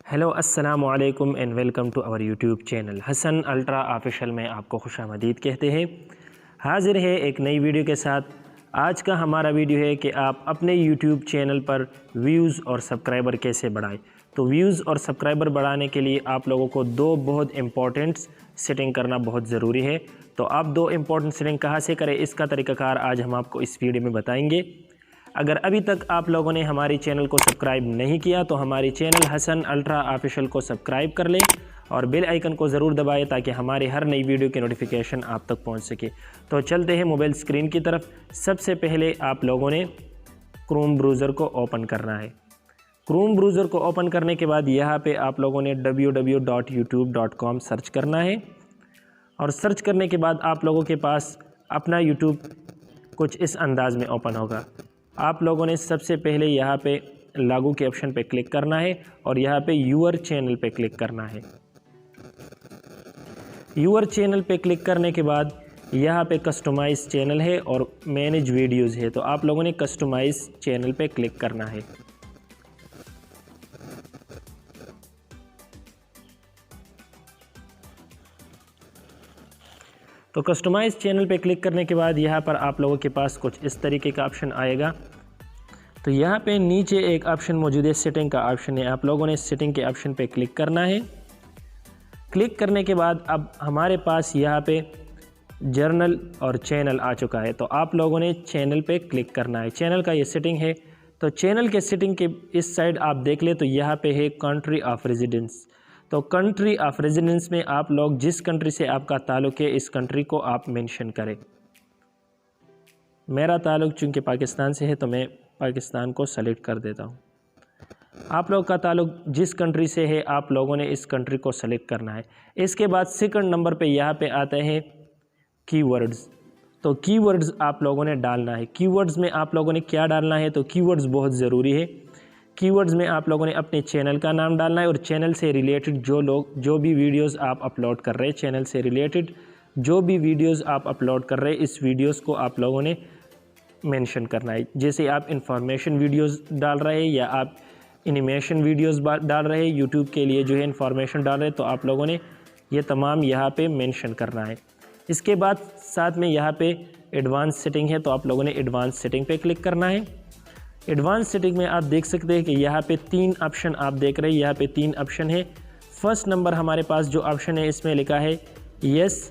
Hello अस्सलामु अलैकुम and welcome to our YouTube channel Hasan ultra official में आपको खुशामदीद कहते हैं। हाजिर है एक नई वीडियो के साथ। आज का हमारा वीडियो है कि आप अपने यूट्यूब चैनल पर व्यूज़ और सब्सक्राइबर कैसे बढ़ाएं। तो व्यूज़ और सब्सक्राइबर बढ़ाने के लिए आप लोगों को दो बहुत इंपॉर्टेंट सेटिंग करना बहुत ज़रूरी है। तो आप दो इंपॉर्टेंट सेटिंग कहाँ से करें, इसका तरीक़ाकार आज हम आपको इस वीडियो में बताएँगे। अगर अभी तक आप लोगों ने हमारी चैनल को सब्सक्राइब नहीं किया तो हमारी चैनल हसन अल्ट्रा ऑफिशियल को सब्सक्राइब कर लें और बेल आइकन को ज़रूर दबाएं ताकि हमारी हर नई वीडियो की नोटिफिकेशन आप तक पहुंच सके। तो चलते हैं मोबाइल स्क्रीन की तरफ। सबसे पहले आप लोगों ने क्रोम ब्राउज़र को ओपन करना है। क्रोम ब्राउज़र को ओपन करने के बाद यहाँ पे आप लोगों ने www.youtube.com सर्च करना है और सर्च करने के बाद आप लोगों के पास अपना यूट्यूब कुछ इस अंदाज़ में ओपन होगा। आप लोगों ने सबसे पहले यहाँ पे लागू के ऑप्शन पे क्लिक करना है और यहाँ पे यूअर चैनल पे क्लिक करना है। यूअर चैनल पे क्लिक करने के बाद यहाँ पे कस्टमाइज चैनल है और मैनेज वीडियोज़ है, तो आप लोगों ने कस्टमाइज चैनल पे क्लिक करना है। तो कस्टमाइज चैनल पे क्लिक करने के बाद यहाँ पर आप लोगों के पास कुछ इस तरीके का ऑप्शन आएगा। तो यहाँ पे नीचे एक ऑप्शन मौजूद है, सेटिंग का ऑप्शन है। आप लोगों ने सेटिंग के ऑप्शन पे क्लिक करना है। क्लिक करने के बाद अब हमारे पास यहाँ पे जर्नल और चैनल आ चुका है। तो आप लोगों ने चैनल पे क्लिक करना है। चैनल का ये सेटिंग है। तो चैनल के सेटिंग के इस साइड आप देख ले तो यहाँ पे है कंट्री ऑफ रेजिडेंस। तो कंट्री ऑफ रेजिडेंस में आप लोग जिस कंट्री से आपका ताल्लुक़ है इस कंट्री को आप मेंशन करें। मेरा ताल्लुक़ चूँकि पाकिस्तान से है तो मैं पाकिस्तान को सेलेक्ट कर देता हूँ। आप लोग का ताल्लुक़ जिस कंट्री से है आप लोगों ने इस कंट्री को सेलेक्ट करना है। इसके बाद सेकंड नंबर पे यहाँ पे आते हैं कीवर्ड्स। तो कीवर्ड्स आप लोगों ने डालना है। कीवर्ड्स में आप लोगों ने क्या डालना है, तो कीवर्ड्स बहुत ज़रूरी है। कीवर्ड्स में आप लोगों ने अपने चैनल का नाम डालना है और चैनल से रिलेटेड जो भी वीडियोज़ आप अपलोड कर रहे हैं, चैनल से रिलेटेड जो भी वीडियोज़ आप अपलोड कर रहे हैं इस वीडियोज़ को आप लोगों ने मेंशन करना है। जैसे आप इंफॉर्मेशन वीडियोस डाल रहे हैं या आप एनिमेशन वीडियोस डाल रहे हैं, यूट्यूब के लिए जो है इंफॉर्मेशन डाल रहे हैं, तो आप लोगों ने ये तमाम यहाँ पे मेंशन करना है। इसके बाद साथ में यहाँ पे एडवांस सेटिंग है, तो आप लोगों ने एडवांस सेटिंग पे क्लिक करना है। एडवांस सेटिंग में आप देख सकते हैं कि यहाँ पे 3 ऑप्शन आप देख रहे हैं। यहाँ पे 3 ऑप्शन है। फर्स्ट नंबर हमारे पास जो ऑप्शन है इसमें लिखा है yes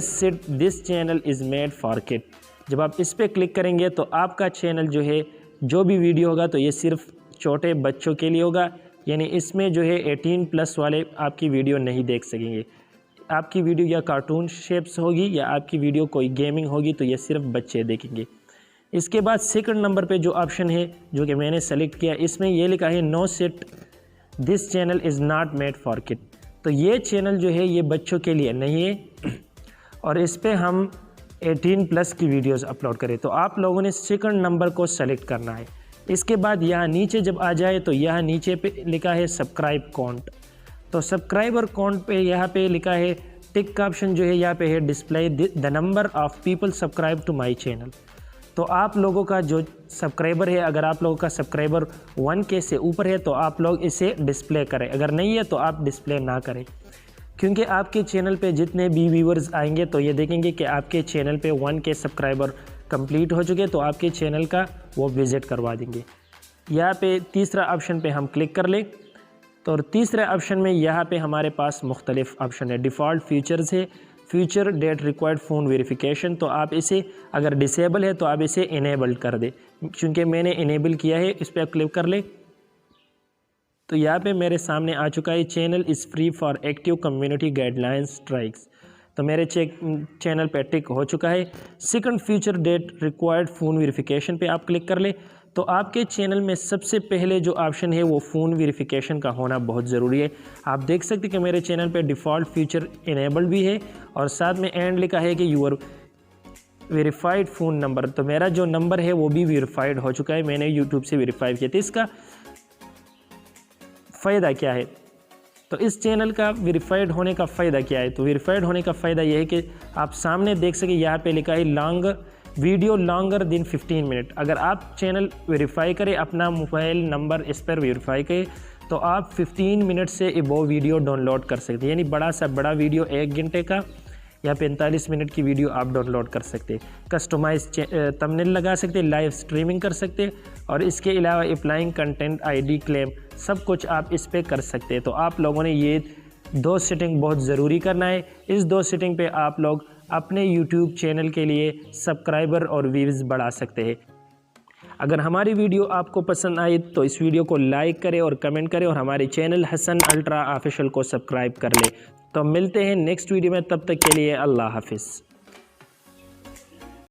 set this channel is made for kid. जब आप इस पर क्लिक करेंगे तो आपका चैनल जो है जो भी वीडियो होगा तो ये सिर्फ छोटे बच्चों के लिए होगा, यानी इसमें जो है 18+ वाले आपकी वीडियो नहीं देख सकेंगे। आपकी वीडियो या कार्टून शेप्स होगी या आपकी वीडियो कोई गेमिंग होगी तो ये सिर्फ बच्चे देखेंगे। इसके बाद सेकंड नंबर पे जो ऑप्शन है जो कि मैंने सेलेक्ट किया, इसमें ये लिखा है no set this channel is not made for kid. तो ये चैनल जो है ये बच्चों के लिए नहीं है और इस पर हम 18+ की वीडियोस अपलोड करें। तो आप लोगों ने सेकंड नंबर को सेलेक्ट करना है। इसके बाद यहाँ नीचे जब आ जाए तो यहाँ नीचे पे लिखा है सब्सक्राइब काउंट। तो सब्सक्राइबर काउंट पे यहाँ पे लिखा है टिक का ऑप्शन जो है यहाँ पे है display the number of people subscribe to my channel. तो आप लोगों का जो सब्सक्राइबर है, अगर आप लोगों का सब्सक्राइबर 1K से ऊपर है तो आप लोग इसे डिस्प्ले करें, अगर नहीं है तो आप डिस्प्ले ना करें, क्योंकि आपके चैनल पे जितने भी व्यूवर्स आएंगे तो ये देखेंगे कि आपके चैनल पे 1K सब्सक्राइबर कंप्लीट हो चुके तो आपके चैनल का वो विज़िट करवा देंगे। यहाँ पे तीसरा ऑप्शन पे हम क्लिक कर लें तो तीसरे ऑप्शन में यहाँ पे हमारे पास मुख्तलिफ ऑप्शन है। डिफ़ॉल्ट फीचर्स है, future date required phone verification. तो आप इसे अगर डिसेबल है तो आप इसे इनेबल कर दें, चूँकि मैंने इनेबल किया है। इस पर क्लिक कर लें तो यहाँ पे मेरे सामने आ चुका है channel is free for active community guidelines strikes. तो मेरे चैनल पे टिक हो चुका है। Second future date required phone verification पे आप क्लिक कर ले तो आपके चैनल में सबसे पहले जो ऑप्शन है वो फ़ोन वेरिफिकेशन का होना बहुत ज़रूरी है। आप देख सकते हैं कि मेरे चैनल पे डिफ़ॉल्ट फीचर इनेबल्ड भी है और साथ में एंड लिखा है कि यूर वेरीफाइड फ़ोन नंबर। तो मेरा जो नंबर है वो भी वेरीफाइड हो चुका है, मैंने यूट्यूब से वेरीफाई किया। तो इसका फ़ायदा क्या है, तो इस चैनल का वेरीफाइड होने का फ़ायदा क्या है, तो वेरीफाइड होने का फ़ायदा यह है कि आप सामने देख सकें यहाँ पे लिखा है वीडियो लॉन्गर दिन 15 मिनट। अगर आप चैनल वेरीफाई करें, अपना मोबाइल नंबर इस पर वेरीफाई करें तो आप 15 मिनट से वो वीडियो डाउनलोड कर सकते हैं, यानी बड़ा सा बड़ा वीडियो 1 घंटे का या 45 मिनट की वीडियो आप डाउनलोड कर सकते हैं। कस्टमाइज थंबनेल लगा सकते हैं, लाइव स्ट्रीमिंग कर सकते हैं और इसके अलावा अप्लाइंग कंटेंट आईडी क्लेम सब कुछ आप इस पे कर सकते हैं। तो आप लोगों ने ये 2 सेटिंग बहुत ज़रूरी करना है। इस 2 सेटिंग पे आप लोग अपने यूट्यूब चैनल के लिए सब्सक्राइबर और व्यूज़ बढ़ा सकते हैं। अगर हमारी वीडियो आपको पसंद आई तो इस वीडियो को लाइक करें और कमेंट करें और हमारे चैनल हसन अल्ट्रा ऑफिशियल को सब्सक्राइब कर लें। तो मिलते हैं नेक्स्ट वीडियो में, तब तक के लिए अल्लाह हाफिज़।